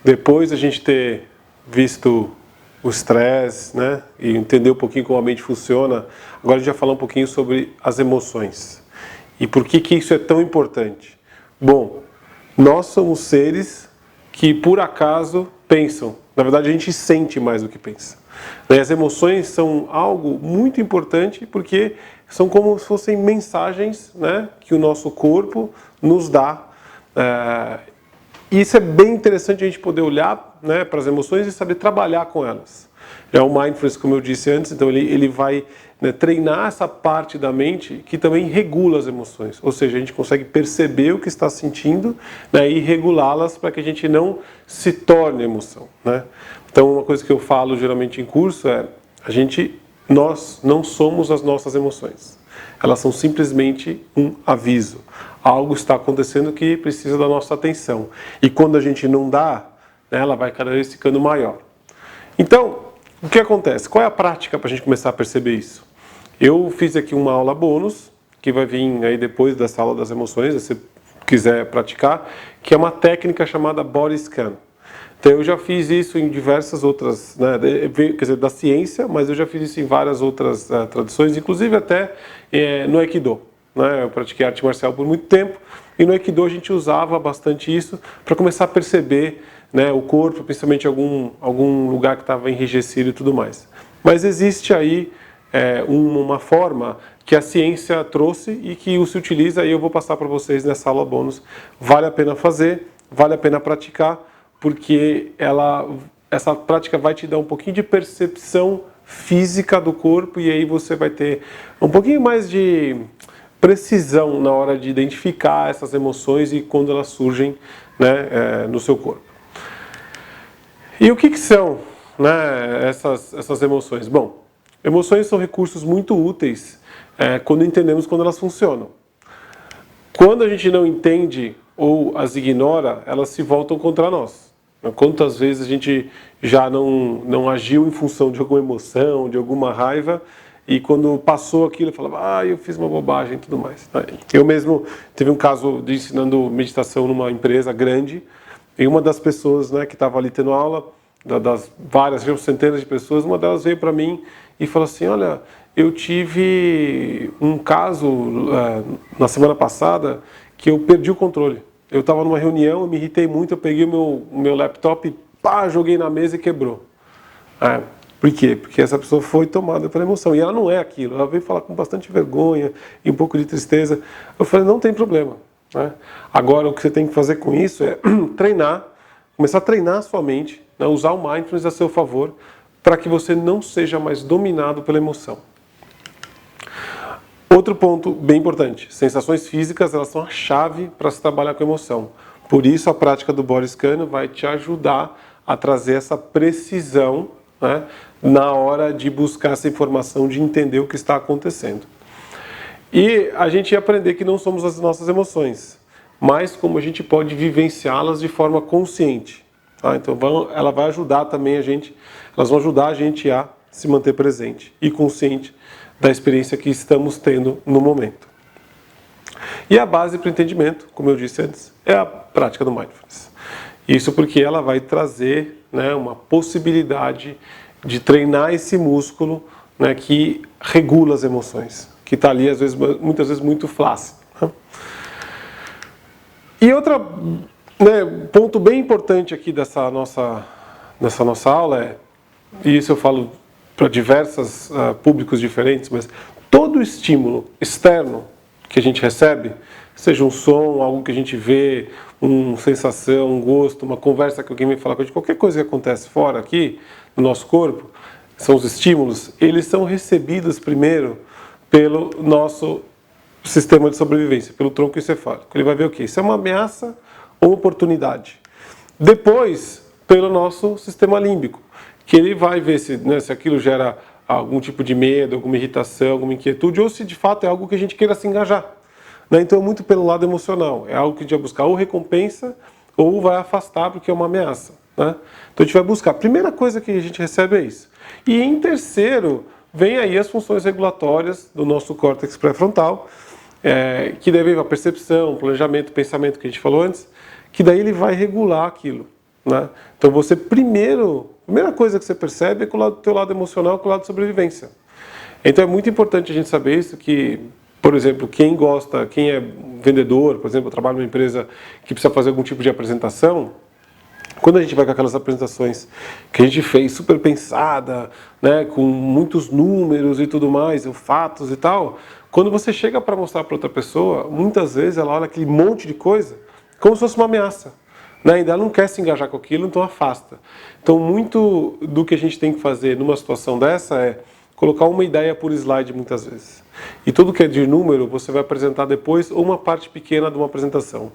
Depois a gente ter visto o estresse, né, e entender um pouquinho como a mente funciona, agora a gente vai falar um pouquinho sobre as emoções. E por que isso é tão importante? Bom, nós somos seres que por acaso pensam. Na verdade a gente sente mais do que pensa. E as emoções são algo muito importante porque são como se fossem mensagens, né, que o nosso corpo nos dá. E isso é bem interessante a gente poder olhar, né, para as emoções e saber trabalhar com elas. É o Mindfulness, como eu disse antes, então ele vai, né, treinar essa parte da mente que também regula as emoções. Ou seja, a gente consegue perceber o que está sentindo, né, e regulá-las para que a gente não se torne emoção, né? Então, uma coisa que eu falo geralmente em curso é: nós não somos as nossas emoções. Elas são simplesmente um aviso. Algo está acontecendo que precisa da nossa atenção. E quando a gente não dá, né, ela vai cada vez ficando maior. Então, o que acontece? Qual é a prática para a gente começar a perceber isso? Eu fiz aqui uma aula bônus, que vai vir aí depois dessa aula das emoções, se você quiser praticar, que é uma técnica chamada Body Scan. Então eu já fiz isso em diversas outras, né, quer dizer, da ciência, mas eu já fiz isso em várias outras tradições, inclusive até no Aikido, né? Eu pratiquei arte marcial por muito tempo, e no Aikido a gente usava bastante isso para começar a perceber, né, o corpo, principalmente algum lugar que estava enrijecido e tudo mais. Mas existe aí uma forma que a ciência trouxe e que se utiliza, e eu vou passar para vocês nessa aula bônus. Vale a pena fazer, vale a pena praticar, porque essa prática vai te dar um pouquinho de percepção física do corpo, e aí você vai ter um pouquinho mais de precisão na hora de identificar essas emoções e quando elas surgem, né, no seu corpo. E o que são, né, essas emoções? Bom, emoções são recursos muito úteis quando entendemos quando elas funcionam. Quando a gente não entende ou as ignora, elas se voltam contra nós. Quantas vezes a gente já não agiu em função de alguma emoção, de alguma raiva, e quando passou aquilo, falava: eu fiz uma bobagem e tudo mais. Eu mesmo tive um caso de ensinando meditação numa empresa grande, e uma das pessoas, né, que estava ali tendo aula, das várias, centenas de pessoas, uma delas veio para mim e falou assim: olha, eu tive um caso na semana passada que eu perdi o controle. Eu estava numa reunião, eu me irritei muito, eu peguei o meu laptop e joguei na mesa e quebrou. Por quê? Porque essa pessoa foi tomada pela emoção. E ela não é aquilo. Ela veio falar com bastante vergonha e um pouco de tristeza. Eu falei: não tem problema, né? Agora, o que você tem que fazer com isso é treinar, começar a treinar a sua mente, né? Usar o Mindfulness a seu favor, para que você não seja mais dominado pela emoção. Outro ponto bem importante: sensações físicas, elas são a chave para se trabalhar com emoção. Por isso a prática do Body Scan vai te ajudar a trazer essa precisão, né, na hora de buscar essa informação, de entender o que está acontecendo. E a gente ia aprender que não somos as nossas emoções, mas como a gente pode vivenciá-las de forma consciente. Então ela vai ajudar também elas vão ajudar a gente a se manter presente e consciente da experiência que estamos tendo no momento. E a base para o entendimento, como eu disse antes, é a prática do Mindfulness. Isso porque ela vai trazer, né, uma possibilidade de treinar esse músculo, né, que regula as emoções, que está ali muitas vezes muito flácido. E outro, né, ponto bem importante aqui dessa nossa aula e isso eu falo para diversos públicos diferentes, mas todo estímulo externo que a gente recebe, seja um som, algo que a gente vê, uma sensação, um gosto, uma conversa que alguém vem falar com a gente, qualquer coisa que acontece fora aqui, no nosso corpo, são os estímulos, eles são recebidos primeiro pelo nosso sistema de sobrevivência, pelo tronco encefálico. Ele vai ver o quê? Isso é uma ameaça ou oportunidade. Depois, pelo nosso sistema límbico, que ele vai ver se aquilo gera algum tipo de medo, alguma irritação, alguma inquietude, ou se de fato é algo que a gente queira se engajar. Então, muito pelo lado emocional. É algo que a gente vai buscar ou recompensa, ou vai afastar porque é uma ameaça. Então, a gente vai buscar. A primeira coisa que a gente recebe é isso. E em terceiro, vem aí as funções regulatórias do nosso córtex pré-frontal, que devem a percepção, planejamento, pensamento, que a gente falou antes, que daí ele vai regular aquilo. né? Então você primeira coisa que você percebe é com o teu lado emocional, com o lado de sobrevivência. Então é muito importante a gente saber isso, que, por exemplo, quem é vendedor, por exemplo, trabalha numa empresa que precisa fazer algum tipo de apresentação, quando a gente vai com aquelas apresentações que a gente fez super pensada, né, com muitos números e tudo mais, fatos e tal, quando você chega para mostrar para outra pessoa, muitas vezes ela olha aquele monte de coisa como se fosse uma ameaça, né? Ainda ela não quer se engajar com aquilo, então afasta. Então muito do que a gente tem que fazer numa situação dessa é colocar uma ideia por slide muitas vezes. E tudo que é de número você vai apresentar depois ou uma parte pequena de uma apresentação.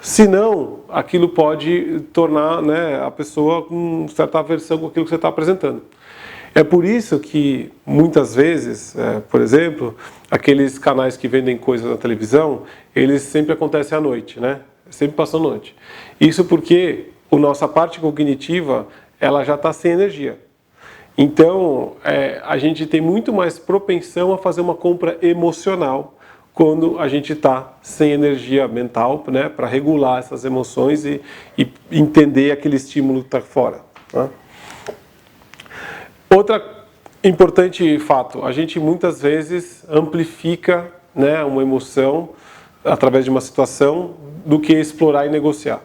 Senão, aquilo pode tornar, né, a pessoa com certa aversão com aquilo que você está apresentando. É por isso que, muitas vezes, por exemplo, aqueles canais que vendem coisas na televisão, eles sempre acontecem à noite, né? Sempre passam à noite. Isso porque a nossa parte cognitiva, ela já está sem energia. Então, a gente tem muito mais propensão a fazer uma compra emocional quando a gente está sem energia mental, né, para regular essas emoções e entender aquele estímulo que está fora. Né? Outro importante fato, a gente muitas vezes amplifica, né, uma emoção através de uma situação do que explorar e negociar.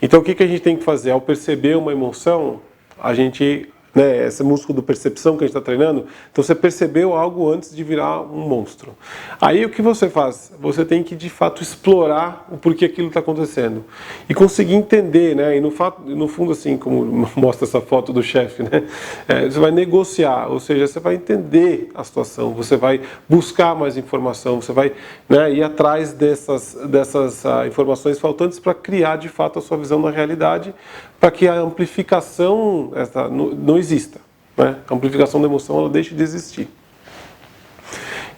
Então o que a gente tem que fazer? Ao perceber uma emoção, a gente, né, esse músculo de percepção que a gente está treinando, então você percebeu algo antes de virar um monstro. Aí o que você faz? Você tem que de fato explorar o porquê aquilo está acontecendo e conseguir entender, né? E no fundo, assim, como mostra essa foto do chefe, né? Você vai negociar, ou seja, você vai entender a situação, você vai buscar mais informação, você vai, né, ir atrás dessas informações faltantes para criar de fato a sua visão da realidade, para que a amplificação não exista, né? A amplificação da emoção ela deixe de existir.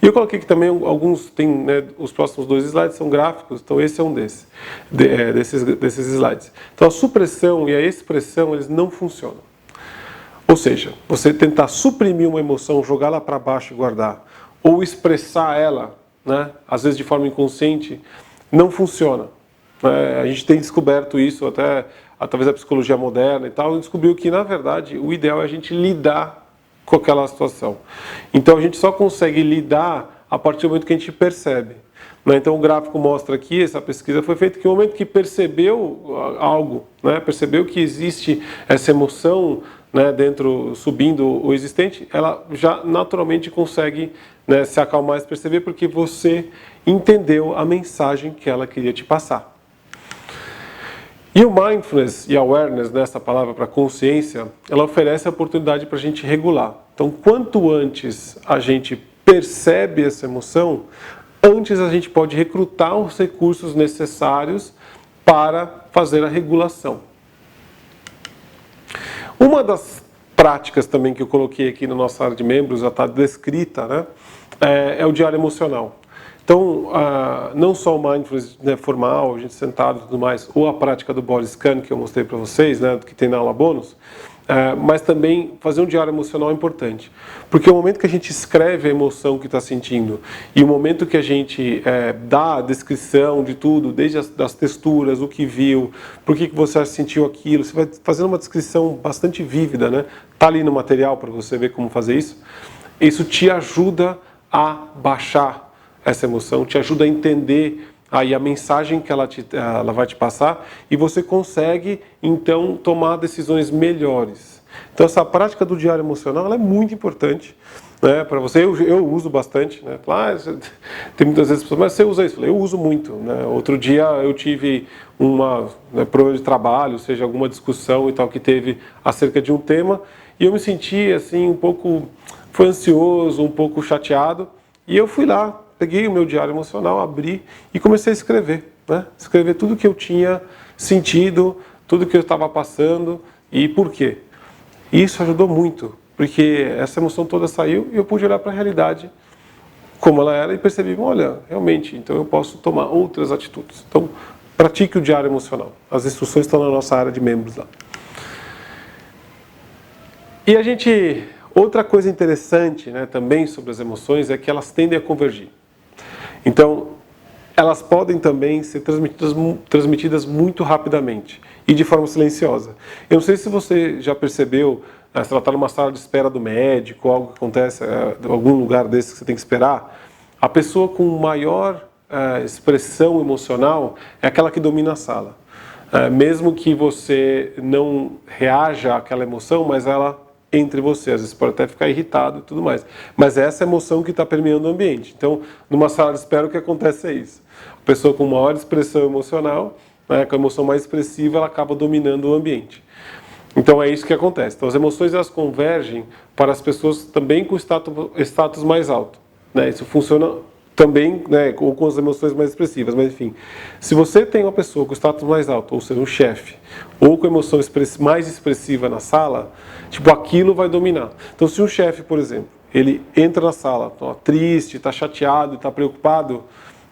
E eu coloquei aqui também alguns, né, os próximos 2 slides são gráficos, então esse é um desses slides. Então a supressão e a expressão eles não funcionam. Ou seja, você tentar suprimir uma emoção, jogá-la para baixo e guardar, ou expressar ela, né, às vezes de forma inconsciente, não funciona. A gente tem descoberto isso até através da psicologia moderna e tal, e descobriu que, na verdade, o ideal é a gente lidar com aquela situação. Então, a gente só consegue lidar a partir do momento que a gente percebe. Né? Então, o gráfico mostra aqui, essa pesquisa foi feita, que no momento que percebeu algo, né, percebeu que existe essa emoção, né, dentro, subindo o existente, ela já naturalmente consegue, né, se acalmar e perceber, porque você entendeu a mensagem que ela queria te passar. E o mindfulness e awareness, nessa palavra para consciência, ela oferece a oportunidade para a gente regular. Então, quanto antes a gente percebe essa emoção, antes a gente pode recrutar os recursos necessários para fazer a regulação. Uma das práticas também que eu coloquei aqui na nossa área de membros, já está descrita, né, é o diário emocional. Então, não só o mindfulness, né, formal, a gente sentado e tudo mais, ou a prática do body scan que eu mostrei para vocês, né, que tem na aula bônus, mas também fazer um diário emocional é importante. Porque o momento que a gente escreve a emoção que está sentindo e o momento que a gente dá a descrição de tudo, desde das texturas, o que viu, por que você sentiu aquilo, você vai fazendo uma descrição bastante vívida, né? Tá ali no material para você ver como fazer isso. Isso te ajuda a baixar essa emoção, te ajuda a entender aí a mensagem que ela vai te passar e você consegue, então, tomar decisões melhores. Então, essa prática do diário emocional ela é muito importante, né, para você. Eu uso bastante. Né? Tem muitas vezes pessoas, mas você usa isso? Eu uso muito. Né? Outro dia eu tive problema de trabalho, ou seja, alguma discussão e tal que teve acerca de um tema e eu me senti assim, um pouco ansioso, um pouco chateado e eu fui lá, peguei o meu diário emocional, abri e comecei a escrever. Né? Escrever tudo que eu tinha sentido, tudo que eu estava passando e por quê. E isso ajudou muito, porque essa emoção toda saiu e eu pude olhar para a realidade como ela era e percebi, olha, realmente, então eu posso tomar outras atitudes. Então, pratique o diário emocional. As instruções estão na nossa área de membros lá. E outra coisa interessante, né, também sobre as emoções é que elas tendem a convergir. Então, elas podem também ser transmitidas muito rapidamente e de forma silenciosa. Eu não sei se você já percebeu, se ela está numa sala de espera do médico, algo que acontece em algum lugar desse que você tem que esperar, a pessoa com maior expressão emocional é aquela que domina a sala. Mesmo que você não reaja àquela emoção, mas ela entre você, às vezes pode até ficar irritado e tudo mais. Mas é essa emoção que está permeando o ambiente. Então, numa sala de espera, o que acontece é isso. A pessoa com maior expressão emocional, com a emoção mais expressiva, ela acaba dominando o ambiente. Então, é isso que acontece. Então, as emoções elas convergem para as pessoas também com status mais alto. Isso funciona também, ou com as emoções mais expressivas, mas enfim, se você tem uma pessoa com status mais alto, ou seja, um chefe, ou com emoção mais expressiva na sala, tipo, aquilo vai dominar. Então, se um chefe, por exemplo, ele entra na sala, tá triste, está chateado, está preocupado,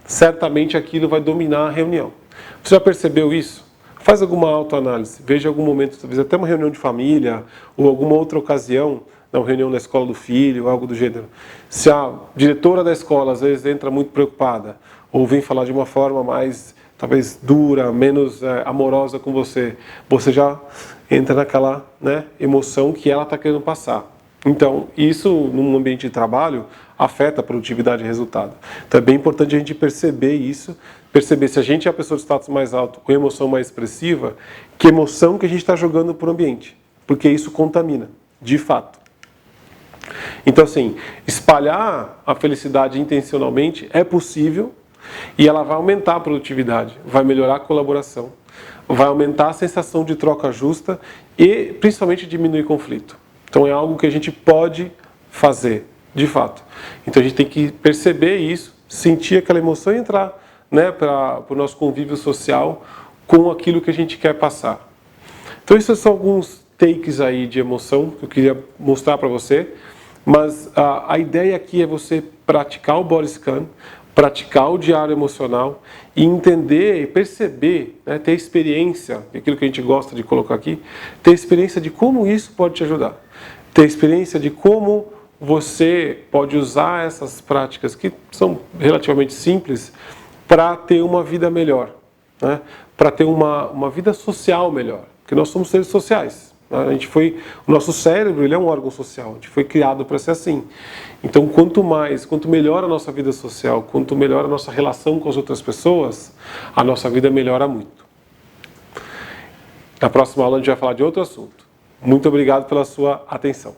certamente aquilo vai dominar a reunião. Você já percebeu isso? Faz alguma autoanálise, veja algum momento, talvez até uma reunião de família, ou alguma outra ocasião, uma reunião na escola do filho, algo do gênero. Se a diretora da escola às vezes entra muito preocupada, ou vem falar de uma forma mais, talvez, dura, menos amorosa com você, você já entra naquela emoção que ela está querendo passar. Então, isso, num ambiente de trabalho, afeta a produtividade e resultado. Então, é bem importante a gente perceber isso, perceber se a gente é a pessoa de status mais alto com emoção mais expressiva, que emoção que a gente está jogando para o ambiente, porque isso contamina, de fato. Então, assim, espalhar a felicidade intencionalmente é possível e ela vai aumentar a produtividade, vai melhorar a colaboração, vai aumentar a sensação de troca justa e, principalmente, diminuir conflito. Então, é algo que a gente pode fazer, de fato. Então, a gente tem que perceber isso, sentir aquela emoção e entrar para o nosso convívio social com aquilo que a gente quer passar. Então, esses são alguns takes aí de emoção que eu queria mostrar para você. Mas a ideia aqui é você praticar o body scan, praticar o diário emocional e entender e perceber, ter experiência, aquilo que a gente gosta de colocar aqui, ter experiência de como isso pode te ajudar. Ter experiência de como você pode usar essas práticas que são relativamente simples para ter uma vida melhor, para ter uma vida social melhor, porque nós somos seres sociais. O nosso cérebro ele é um órgão social, a gente foi criado para ser assim. Então, quanto melhor a nossa vida social, quanto melhor a nossa relação com as outras pessoas, a nossa vida melhora muito. Na próxima aula a gente vai falar de outro assunto. Muito obrigado pela sua atenção.